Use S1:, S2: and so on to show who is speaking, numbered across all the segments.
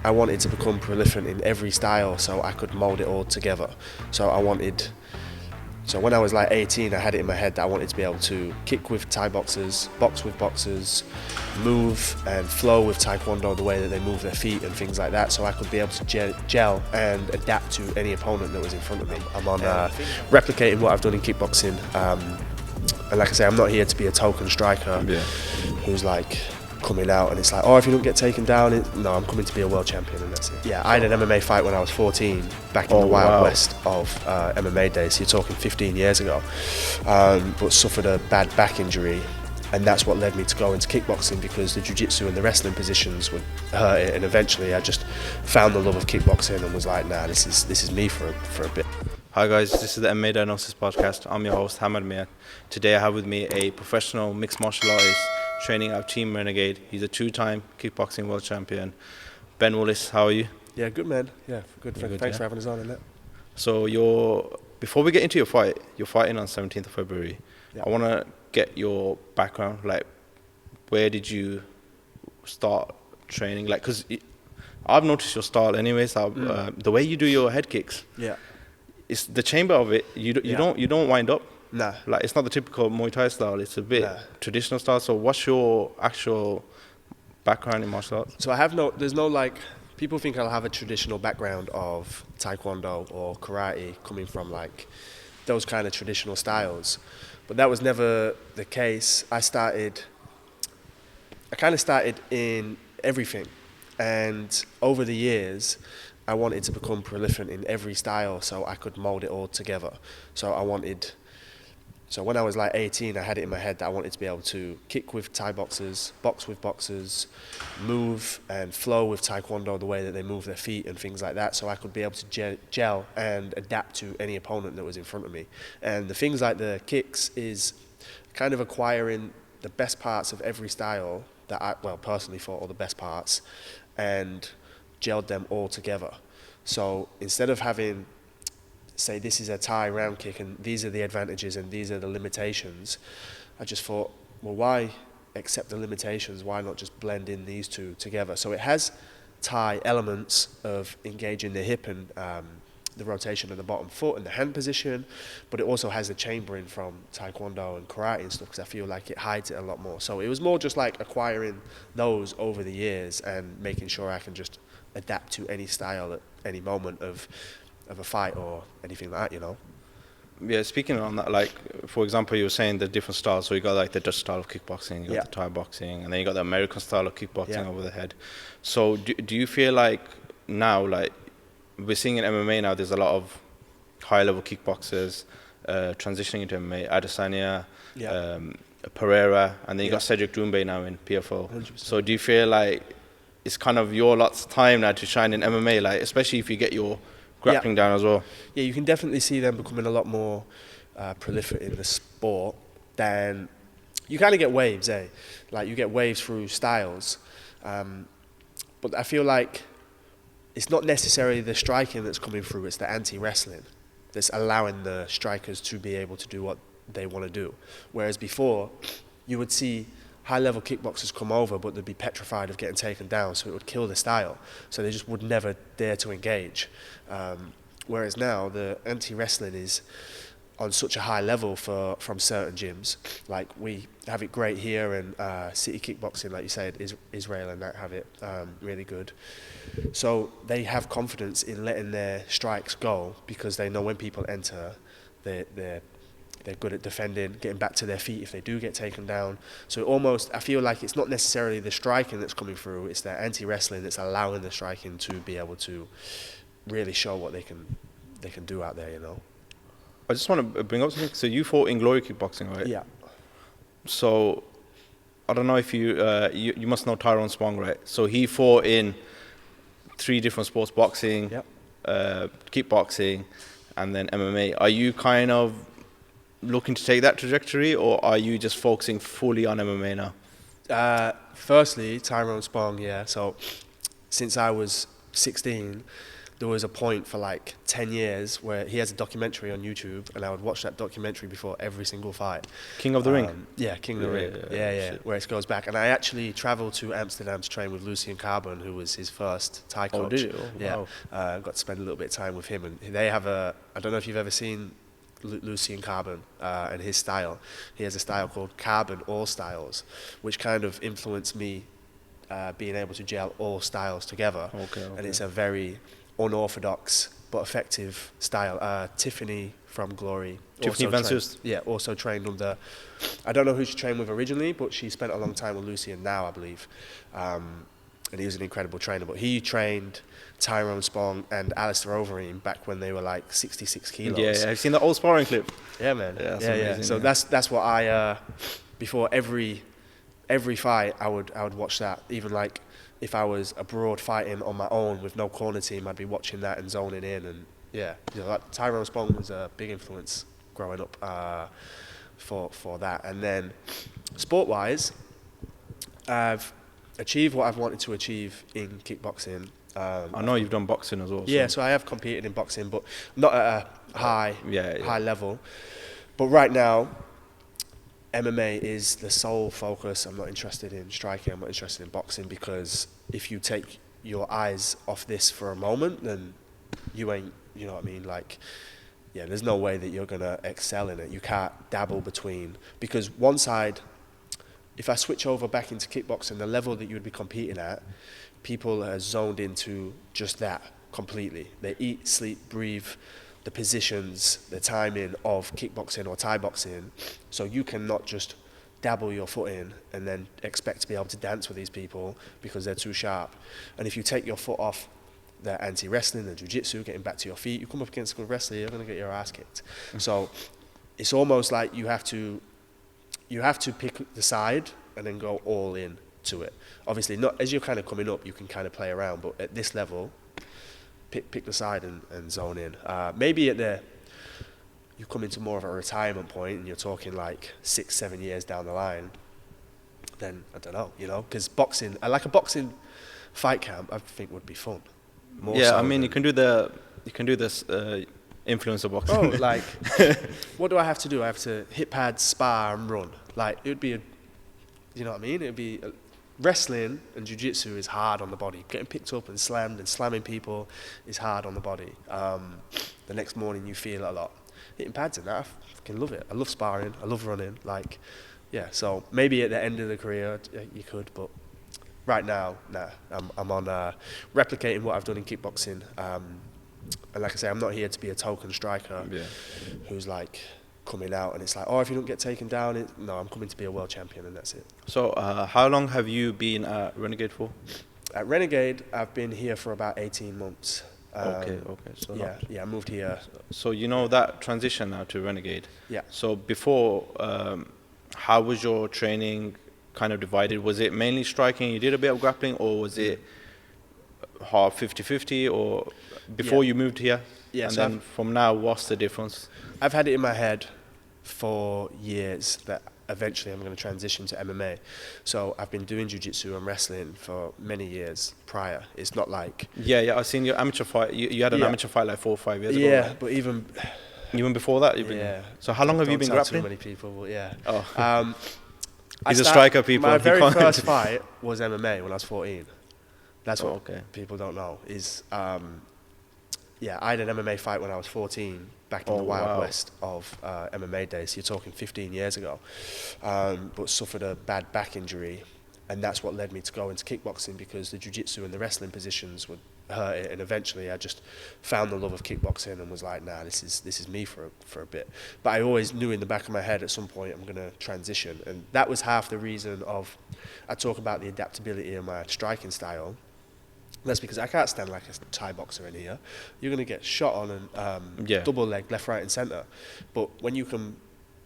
S1: I wanted to become prolific in every style so I could mold it all together. So when I was like 18, I had it in my head that I wanted to be able to kick with Thai boxers, box with boxers, move and flow with Taekwondo the way that they move their feet and things like that, so I could be able to gel and adapt to any opponent that was in front of me. I'm on replicating what I've done in kickboxing. And like I say, I'm not here to be a token striker who's like coming out and it's like, oh, if you don't get taken down, no, I'm coming to be a world champion and that's it. Yeah, I had an MMA fight when I was 14, back in the wild west of MMA days, so you're talking 15 years ago, but suffered a bad back injury, and that's what led me to go into kickboxing, because the jiu-jitsu and the wrestling positions would hurt it, and eventually I just found the love of kickboxing and was like, nah, this is me for a bit.
S2: Hi guys, this is the MMA Diagnosis Podcast. I'm your host, Hammad Ben. Today I have with me a professional mixed martial artist training at Team Renegade. He's a two-time kickboxing world champion. Ben Woolliss, how are you?
S1: Yeah, good man. Yeah, good. Thanks for having us on.
S2: So before we get into your fight, you're fighting on 17th of February.
S1: Yeah.
S2: I want to get your background. Like, where did you start training? Like, because I've noticed your style anyways. The way you do your head kicks.
S1: Yeah.
S2: It's the chamber of it. You don't wind up.
S1: Nah.
S2: Like, it's not the typical Muay Thai style. It's a bit traditional style. So what's your actual background in martial arts?
S1: So there's no like, people think I'll have a traditional background of Taekwondo or karate coming from like those kind of traditional styles. But that was never the case. I kind of started in everything. And over the years, I wanted to become prolific in every style so I could mold it all together. So when I was like 18, I had it in my head that I wanted to be able to kick with Thai boxers, box with boxers, move and flow with Taekwondo the way that they move their feet and things like that, so I could be able to gel and adapt to any opponent that was in front of me. And the things like the kicks is kind of acquiring the best parts of every style that I, personally thought are the best parts, and gelled them all together. So instead of having, say, this is a Thai round kick and these are the advantages and these are the limitations, I just thought, well, why accept the limitations? Why not just blend in these two together? So it has Thai elements of engaging the hip and the rotation of the bottom foot and the hand position, but it also has the chambering from Taekwondo and karate and stuff, because I feel like it hides it a lot more. So it was more just like acquiring those over the years and making sure I can just adapt to any style at any moment of a fight or anything like that, you know.
S2: Yeah, speaking on that, like, for example, you were saying the different styles. So you got like the Dutch style of kickboxing, you got the Thai boxing, and then you got the American style of kickboxing over the head. So do you feel like now, like, we're seeing in MMA now, there's a lot of high-level kickboxers transitioning into MMA, Adesanya, Pereira, and then you got Cedric Doumbé now in PFL. 100%. So do you feel like it's kind of your lot's time now to shine in MMA, like, especially if you get your grappling down as well?
S1: Yeah, you can definitely see them becoming a lot more prolific in the sport. Than you kind of get waves, like you get waves through styles, but I feel like it's not necessarily the striking that's coming through, it's the anti-wrestling that's allowing the strikers to be able to do what they want to do. Whereas before, you would see high-level kickboxers come over, but they'd be petrified of getting taken down, so it would kill the style. So they just would never dare to engage. Whereas now, the anti-wrestling is on such a high level from certain gyms. Like, we have it great here, and City Kickboxing, like you said, Israel and that have it really good. So they have confidence in letting their strikes go, because they know when people enter, they're good at defending, getting back to their feet if they do get taken down. So almost, I feel like it's not necessarily the striking that's coming through, it's the anti-wrestling that's allowing the striking to be able to really show what they can do out there, you know.
S2: I just want to bring up something. So you fought in Glory Kickboxing, right?
S1: Yeah.
S2: So I don't know if you must know Tyrone Spong, right? So he fought in 3 different sports: boxing, kickboxing, and then MMA. Are you kind of looking to take that trajectory, or are you just focusing fully on MMA now?
S1: Firstly, Tyrone Spong, yeah. So since I was 16, there was a point for like 10 years where he has a documentary on YouTube, and I would watch that documentary before every single fight.
S2: King of the Ring?
S1: Yeah, King of the Ring. Yeah, where it goes back. And I actually travelled to Amsterdam to train with Lucien Carbin, who was his first Thai coach.
S2: Oh, did you? Oh,
S1: yeah.
S2: Wow.
S1: Got to spend a little bit of time with him. And they have I don't know if you've ever seen Lucien Carbin and his style. He has a style called Carbin All Styles, which kind of influenced me being able to gel all styles together.
S2: Okay.
S1: And it's a very unorthodox but effective style. Tiffany from Glory.
S2: Tiffany Van Soest.
S1: Yeah, also trained under, I don't know who she trained with originally, but she spent a long time with Lucien now, I believe. And he was an incredible trainer. But he trained Tyrone Spong and Alistair Overeem back when they were like 66 kilos.
S2: Yeah, I've seen the old sparring clip.
S1: Yeah, man.
S2: Yeah, amazing,
S1: So that's what I, before every fight, I would watch that. Even like if I was abroad fighting on my own with no corner team, I'd be watching that and zoning in. And yeah, like Tyrone Spong was a big influence growing up for that. And then sport-wise, I've achieved what I've wanted to achieve in kickboxing.
S2: I know you've done boxing as well.
S1: Yeah, so I have competed in boxing, but not at a high level. But right now, MMA is the sole focus. I'm not interested in striking. I'm not interested in boxing, because if you take your eyes off this for a moment, then you ain't, you know what I mean? Like, yeah, there's no way that you're going to excel in it. You can't dabble between, because one side, if I switch over back into kickboxing, the level that you would be competing at, people are zoned into just that completely. They eat, sleep, breathe the positions, the timing of kickboxing or Thai boxing, so you cannot just dabble your foot in and then expect to be able to dance with these people because they're too sharp. And if you take your foot off the anti-wrestling, the jiu-jitsu, getting back to your feet, you come up against a good wrestler, you're going to get your ass kicked. So it's almost like you have to pick the side and then go all in to it. Obviously, not as you're kind of coming up, you can kind of play around, but at this level, pick the side and zone in. Maybe you come into more of a retirement point and you're talking like 6-7 years down the line, then I don't know, because boxing, like a boxing fight camp, I think would be fun.
S2: I mean, you can do this influencer boxing.
S1: Oh, like, what do I have to do? I have to hit pads, spar, and run. Like, it would be you know what I mean? It would be wrestling and jiu-jitsu is hard on the body. Getting picked up and slammed and slamming people is hard on the body. The next morning you feel it a lot. Hitting pads and that, I fucking love it. I love sparring. I love running. Like, yeah. So maybe at the end of the career you could, but right now, nah. I'm on replicating what I've done in kickboxing. And like I say, I'm not here to be a token striker who's like coming out and it's like, oh, if you don't get taken down, no, I'm coming to be a world champion and that's it.
S2: So how long have you been at Renegade for?
S1: At Renegade, I've been here for about 18 months.
S2: Okay. So
S1: I moved here.
S2: So you know that transition now to Renegade.
S1: Yeah.
S2: So before, how was your training kind of divided? Was it mainly striking? You did a bit of grappling, or was it half 50-50? Or before you moved here? Yeah. And so then from now, what's the difference?
S1: I've had it in my head for years that eventually I'm going to transition to MMA. So I've been doing jiu-jitsu and wrestling for many years prior. It's not like...
S2: Yeah, I've seen your amateur fight. You had an amateur fight like 4 or 5 years ago.
S1: Yeah,
S2: right?
S1: but even
S2: before that? So how long have you been grappling?
S1: Too many people, but yeah.
S2: Oh. He's a striker, people.
S1: My very first fight was MMA when I was 14. That's what people don't know. I had an MMA fight when I was 14, back in the Wild West of MMA days. You're talking 15 years ago. But suffered a bad back injury, and that's what led me to go into kickboxing, because the jiu-jitsu and the wrestling positions would hurt it. And eventually I just found the love of kickboxing and was like, nah, this is me for a bit. But I always knew in the back of my head at some point I'm going to transition. And that was half the reason of, I talk about the adaptability in my striking style. That's because I can't stand like a Thai boxer in here. You're going to get shot on and double leg, left, right and centre. But when you can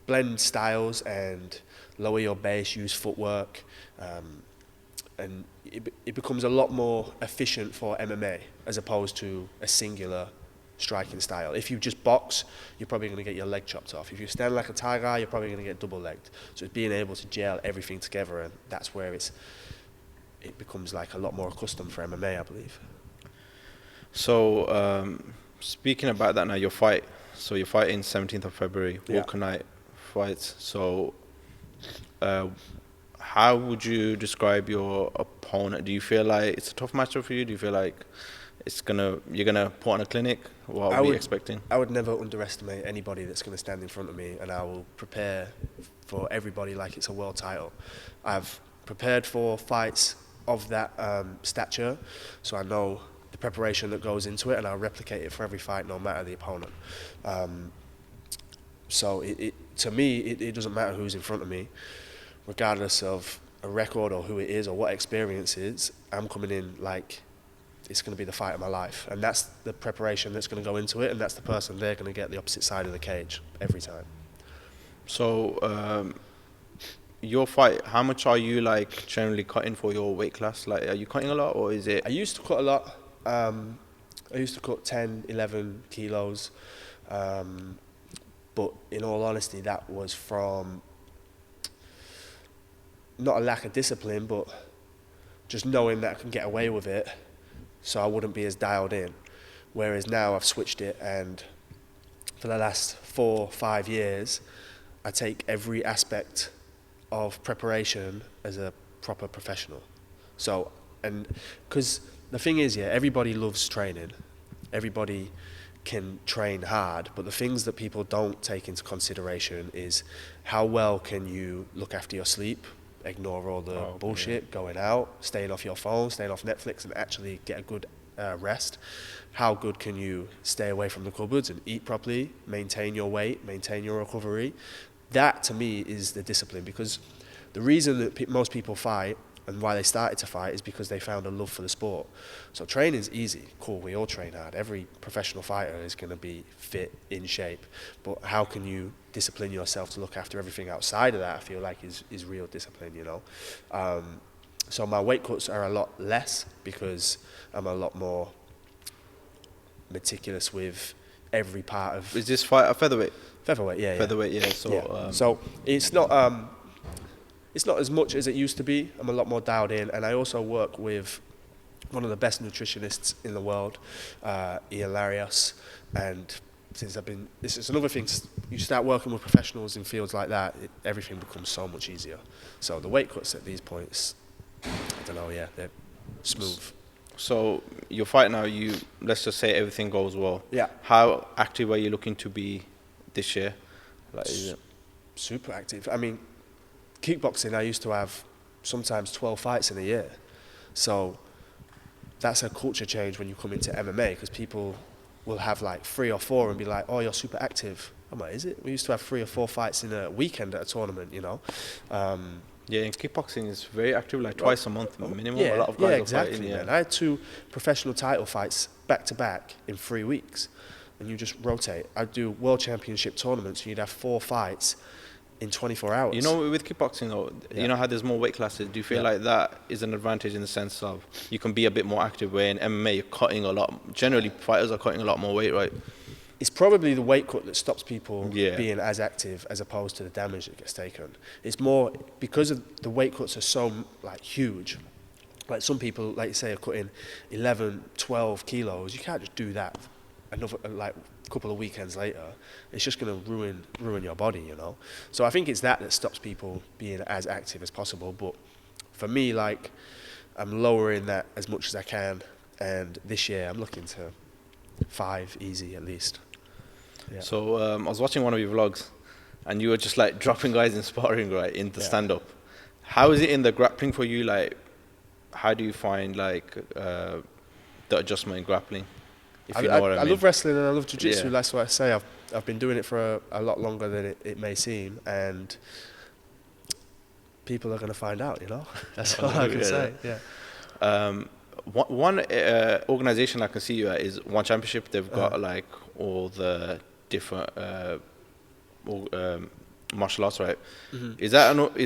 S1: blend styles and lower your base, use footwork, and it becomes a lot more efficient for MMA as opposed to a singular striking style. If you just box, you're probably going to get your leg chopped off. If you stand like a Thai guy, you're probably going to get double legged. So it's being able to gel everything together, and that's where it becomes like a lot more accustomed for MMA, I believe.
S2: So, speaking about that now, your fight. So you're fighting 17th of February, Walker Night fights. So, how would you describe your opponent? Do you feel like it's a tough matchup for you? Do you feel like you're gonna put on a clinic? What are we expecting?
S1: I would never underestimate anybody that's going to stand in front of me, and I will prepare for everybody like it's a world title. I've prepared for fights of that stature, so I know the preparation that goes into it, and I'll replicate it for every fight, no matter the opponent. So to me, it doesn't matter who's in front of me, regardless of a record or who it is or what experience is. I'm coming in like it's going to be the fight of my life, and that's the preparation that's going to go into it, and that's the person they're going to get the opposite side of the cage every time.
S2: So your fight, how much are you like generally cutting for your weight class? Like, are you cutting a lot, or is it?
S1: I used to cut a lot. I used to cut 10, 11 kilos, but in all honesty, that was from not a lack of discipline, but just knowing that I can get away with it, so I wouldn't be as dialed in. Whereas now I've switched it, and for the last 4 or 5 years, I take every aspect of preparation as a proper professional. So, and because the thing is, everybody loves training. Everybody can train hard, but the things that people don't take into consideration is how well can you look after your sleep, ignore all the bullshit, going out, staying off your phone, staying off Netflix, and actually get a good rest. How good can you stay away from the cupboards and eat properly, maintain your weight, maintain your recovery? That to me is the discipline, because the reason that most people fight and why they started to fight is because they found a love for the sport. So training's easy, cool, we all train hard. Every professional fighter is going to be fit, in shape. But how can you discipline yourself to look after everything outside of that, I feel like is real discipline, you know. So my weight cuts are a lot less because I'm a lot more meticulous with every part of...
S2: Is this fight a featherweight?
S1: Featherweight, yeah.
S2: Featherweight, yeah. So,
S1: so it's not as much as it used to be. I'm a lot more dialed in, and I also work with one of the best nutritionists in the world, Ian Larios. And since this is another thing, you start working with professionals in fields like that, everything becomes so much easier. So the weight cuts at these points, I don't know, they're smooth.
S2: So your fight now, let's just say everything goes well.
S1: Yeah.
S2: How active are you looking to be this year? Like, is it?
S1: Super active. I mean, kickboxing, I used to have sometimes 12 fights in a year. So that's a culture change when you come into MMA, because people will have like 3 or 4 and be like, oh, you're super active. I'm like, is it? We used to have 3 or 4 fights in a weekend at a tournament, you know.
S2: Yeah, and kickboxing is very active, like twice a month minimum.
S1: Yeah,
S2: a lot of guys
S1: exactly.
S2: Fighting,
S1: Man. I had 2 professional title fights back to back in 3 weeks, and you just rotate. I'd do world championship tournaments, and you'd have 4 fights in 24 hours.
S2: You know, with kickboxing though, you know how there's more weight classes. Do you feel like that is an advantage in the sense of you can be a bit more active, where in MMA you're cutting a lot? Generally, fighters are cutting a lot more weight, right?
S1: It's probably the weight cut that stops people
S2: being
S1: as active, as opposed to the damage that gets taken. It's more because of the weight cuts are so like huge. Like some people, like you say, are cutting 11, 12 kilos. You can't just do that another like couple of weekends later. It's just going to ruin your body, you know. So I think it's that stops people being as active as possible. But for me, like, I'm lowering that as much as I can, and this year I'm looking to 5 easy at least. Yeah.
S2: So I was watching one of your vlogs, and you were just like dropping guys in sparring, right, in the stand-up. How is it in the grappling for you? Like, how do you find like the adjustment in grappling? If you know what I mean.
S1: I love wrestling and I love jiu-jitsu. That's what I say. I've been doing it for a lot longer than it may seem, and people are going to find out, you know. That's all I can say. Yeah.
S2: One organization I can see you at is One Championship. They've got like all the different martial arts, right? Mm-hmm. Is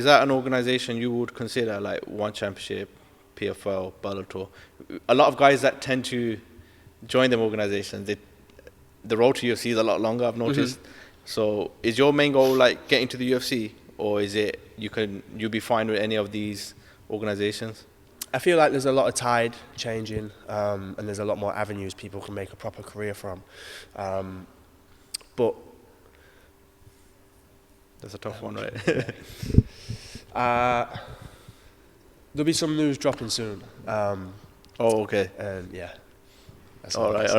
S2: that an organization you would consider, like One Championship, PFL, Bellator? A lot of guys that tend to join them organizations, the road to UFC is a lot longer, I've noticed. Mm-hmm. So is your main goal like getting to the UFC, or is it you'll be fine with any of these organizations?
S1: I feel like there's a lot of tide changing, and there's a lot more avenues people can make a proper career from. But
S2: that's a tough one, right?
S1: There'll be some news dropping soon.
S2: Oh, okay.
S1: And yeah.
S2: All right.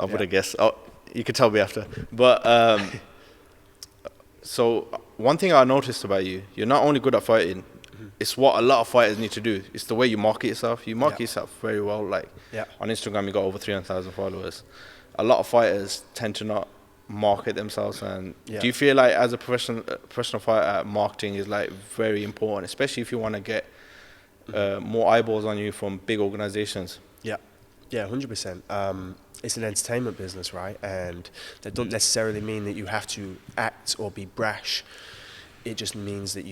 S2: I would have guessed. Oh, you could tell me after. But so one thing I noticed about you, you're not only good at fighting. It's what a lot of fighters need to do. It's the way you market yourself. You market yourself very well. Like on Instagram, you got over 300,000 followers. A lot of fighters tend to not market themselves. And do you feel like as a professional fighter, marketing is like very important, especially if you want to get more eyeballs on you from big organizations? Yeah,
S1: 100%. It's an entertainment business, right? And that doesn't necessarily mean that you have to act or be brash. It just means that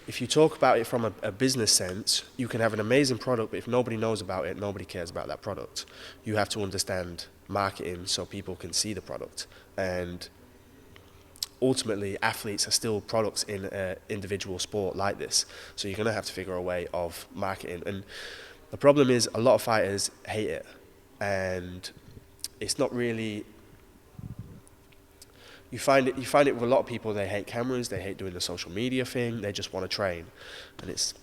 S1: if you talk about it from a business sense, you can have an amazing product, but if nobody knows about it, nobody cares about that product. You have to understand marketing so people can see the product. And ultimately, athletes are still products in an individual sport like this. So you're going to have to figure a way of marketing. And the problem is a lot of fighters hate it. And it's not really... You find it with a lot of people. They hate cameras, they hate doing the social media thing, they just want to train. And it's,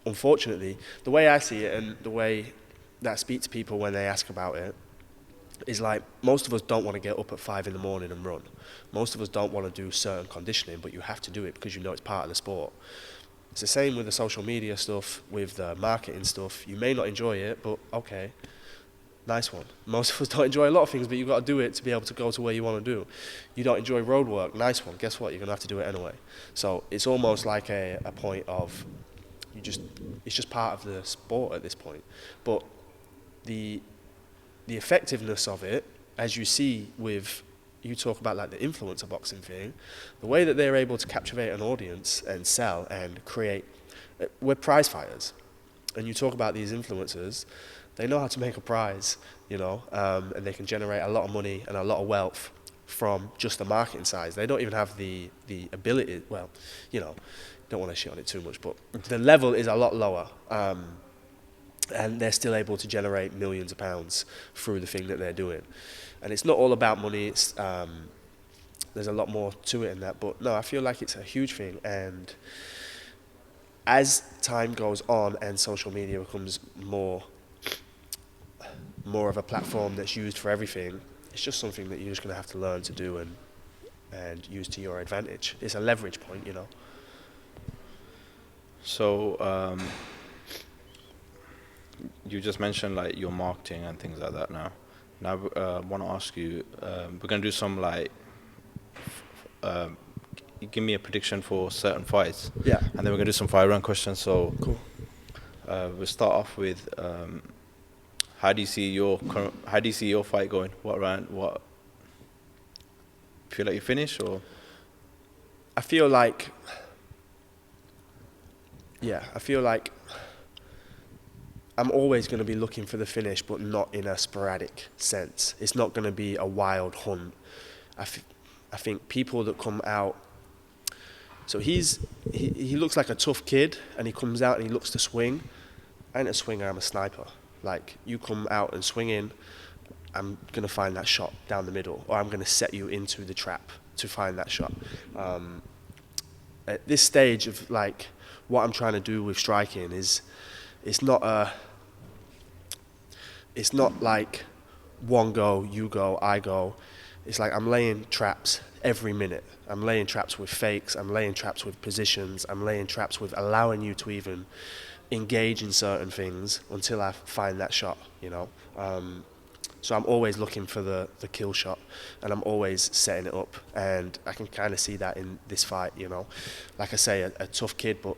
S1: unfortunately, the way I see it and the way that I speak to people when they ask about it, is like, most of us don't want to get up at 5 in the morning and run. Most of us don't want to do certain conditioning, but you have to do it because you know it's part of the sport. It's the same with the social media stuff, with the marketing stuff. You may not enjoy it, but okay. Nice one. Most of us don't enjoy a lot of things, but you've got to do it to be able to go to where you want to do. You don't enjoy road work. Nice one. Guess what? You're going to have to do it anyway. So it's almost like a point of, it's just part of the sport at this point. But the effectiveness of it, as you see with, you talk about like the influencer boxing thing, the way that they're able to captivate an audience and sell and create, we're prize fighters. And you talk about these influencers, they know how to make a prize, you know, and they can generate a lot of money and a lot of wealth from just the marketing side. They don't even have the ability, well, you know, don't want to shit on it too much, but the level is a lot lower. And they're still able to generate millions of pounds through the thing that they're doing. And it's not all about money, it's there's a lot more to it than that. But no, I feel like it's a huge thing. And as time goes on and social media becomes more of a platform that's used for everything, it's just something that you're just going to have to learn to do and use to your advantage. It's a leverage point, you know.
S2: So you just mentioned like your marketing and things like that now. Now I want to ask you, we're going to do some like, give me a prediction for certain fights.
S1: Yeah.
S2: And then we're going to do some fire round questions. So
S1: cool.
S2: We'll start off with how do you see your fight going? What round? What? Feel like you finish or?
S1: I feel like I'm always going to be looking for the finish, but not in a sporadic sense. It's not going to be a wild hunt. I think people that come out. So he looks like a tough kid, and he comes out and he looks to swing. I ain't a swinger, I'm a sniper. Like, you come out and swing in, I'm going to find that shot down the middle, or I'm going to set you into the trap to find that shot. At this stage of, like, what I'm trying to do with striking is, it's not like one go, you go, I go. It's like I'm laying traps every minute. I'm laying traps with fakes, I'm laying traps with positions, I'm laying traps with allowing you to even engage in certain things until I find that shot, you know. So I'm always looking for the kill shot, and I'm always setting it up, and I can kind of see that in this fight, you know. Like I say, a tough kid, but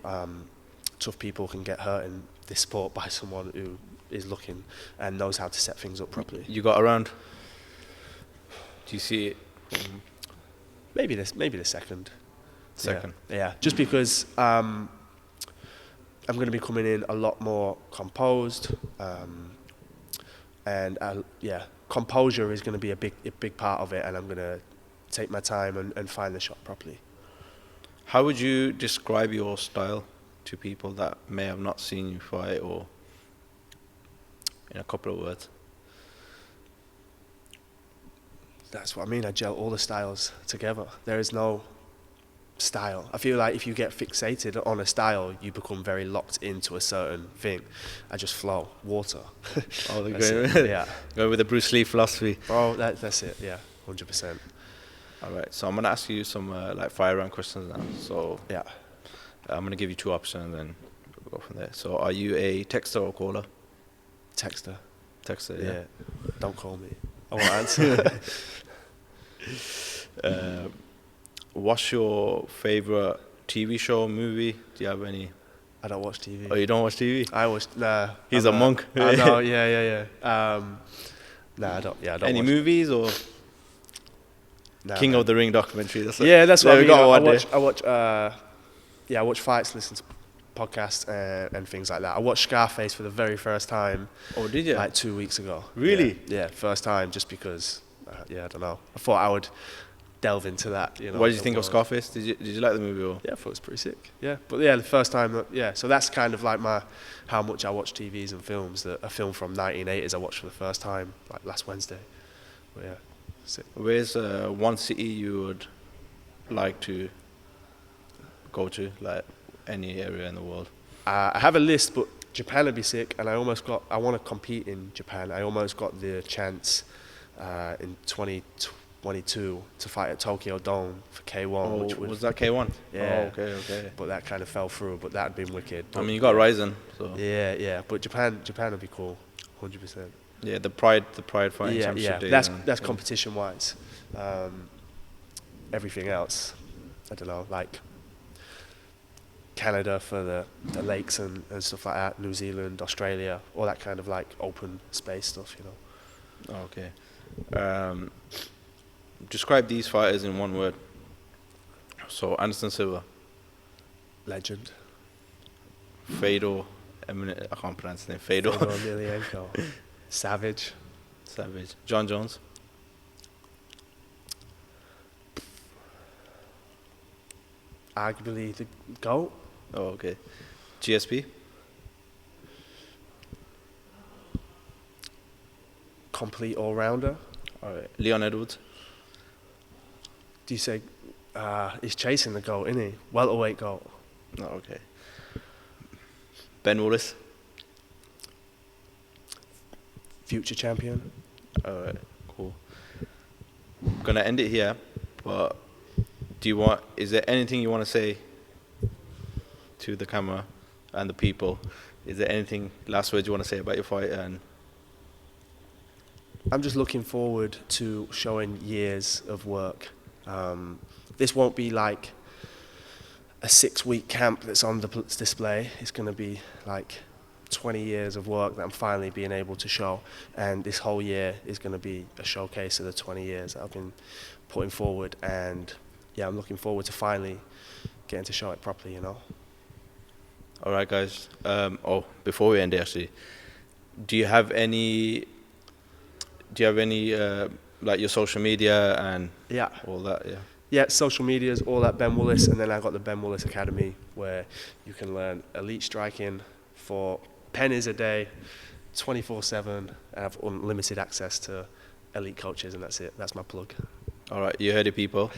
S1: tough people can get hurt in this sport by someone who is looking and knows how to set things up properly.
S2: You got around? Do you see it?
S1: Maybe the second.
S2: Second?
S1: Yeah. Just because I'm going to be coming in a lot more composed, and composure is going to be a big part of it, and I'm going to take my time and find the shot properly.
S2: How would you describe your style? to people that may have not seen you fight, or in a couple of words?
S1: That's what I mean. I gel all the styles together. There is no style. I feel like if you get fixated on a style, you become very locked into a certain thing. I just flow. Water.
S2: Oh,
S1: yeah.
S2: Go with the Bruce Lee philosophy.
S1: Oh, that's it. Yeah, 100%.
S2: All right. So I'm gonna ask you some like fire round questions now. So
S1: yeah,
S2: I'm gonna give you 2 options, and then we'll go from there. So are you a texter or caller?
S1: Texter.
S2: Texter.
S1: Yeah.
S2: Yeah.
S1: Don't call me. I won't answer.
S2: What's your favorite TV show, movie? Do you have any?
S1: I don't watch TV.
S2: Oh, you don't watch TV?
S1: I watch. Nah.
S2: He's a monk.
S1: I know. Yeah. Nah, I don't. Yeah, I don't.
S2: Any
S1: watch
S2: movies or
S1: nah,
S2: King
S1: man.
S2: of the Ring documentary? That's
S1: That's what I mean. I watch fights, listen to podcasts and things like that. I watched Scarface for the very first time.
S2: Oh, did you?
S1: Like 2 weeks ago.
S2: Really?
S1: Yeah, first time, just because. I don't know. I thought I would delve into that.
S2: What did you think of Scarface? Did you like the movie? Or?
S1: Yeah, I thought it was pretty sick. Yeah, but yeah, the first time. So that's kind of like how much I watch TVs and films. A film from 1980s I watched for the first time like last Wednesday. But yeah, sick.
S2: Where's one city you would like to go to, like any area in the world? I
S1: have a list, but Japan would be sick, and I want to compete in Japan. I almost got the chance in 2022 to fight at Tokyo Dome for K1.
S2: Oh,
S1: which
S2: was that K1?
S1: Yeah.
S2: Oh, okay.
S1: But that kind of fell through, but that'd been wicked.
S2: I mean, you got Ryzen, so.
S1: Yeah. But Japan would be cool, 100%.
S2: Yeah, the Pride fighting championship days.
S1: That's competition-wise. Everything else, I don't know, like Canada for the lakes and stuff like that, New Zealand, Australia, all that kind of like open space stuff, you know.
S2: Oh, okay. Describe these fighters in one word. So Anderson Silva.
S1: Legend.
S2: Fedor, I can't pronounce his name. Fedor
S1: Emelianenko. Savage.
S2: John Jones.
S1: Arguably the GOAT.
S2: Oh, okay. GSP.
S1: Complete all-rounder.
S2: All right. Leon Edwards.
S1: Do you say he's chasing the GOAT, isn't he? Welterweight GOAT.
S2: Oh, okay. Ben Woolliss.
S1: Future champion.
S2: All right. Cool. I'm gonna end it here, but is there anything you want to say to the camera and the people? Is there anything, last words you want to say about your fight? And
S1: I'm just looking forward to showing years of work. This won't be like a 6-week camp that's on the display. It's going to be like 20 years of work that I'm finally being able to show. And this whole year is going to be a showcase of the 20 years that I've been putting forward. And yeah, I'm looking forward to finally getting to show it properly, you know.
S2: All right, guys. Before we end it, actually, do you have any like your social media and all that?
S1: Yeah, social media is all at Ben Woolliss, and then I got the Ben Woolliss Academy where you can learn elite striking for pennies a day, 24/7, and have unlimited access to elite coaches, and that's it. That's my plug.
S2: All right, you heard it, people.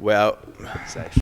S2: We're out.
S1: Safe.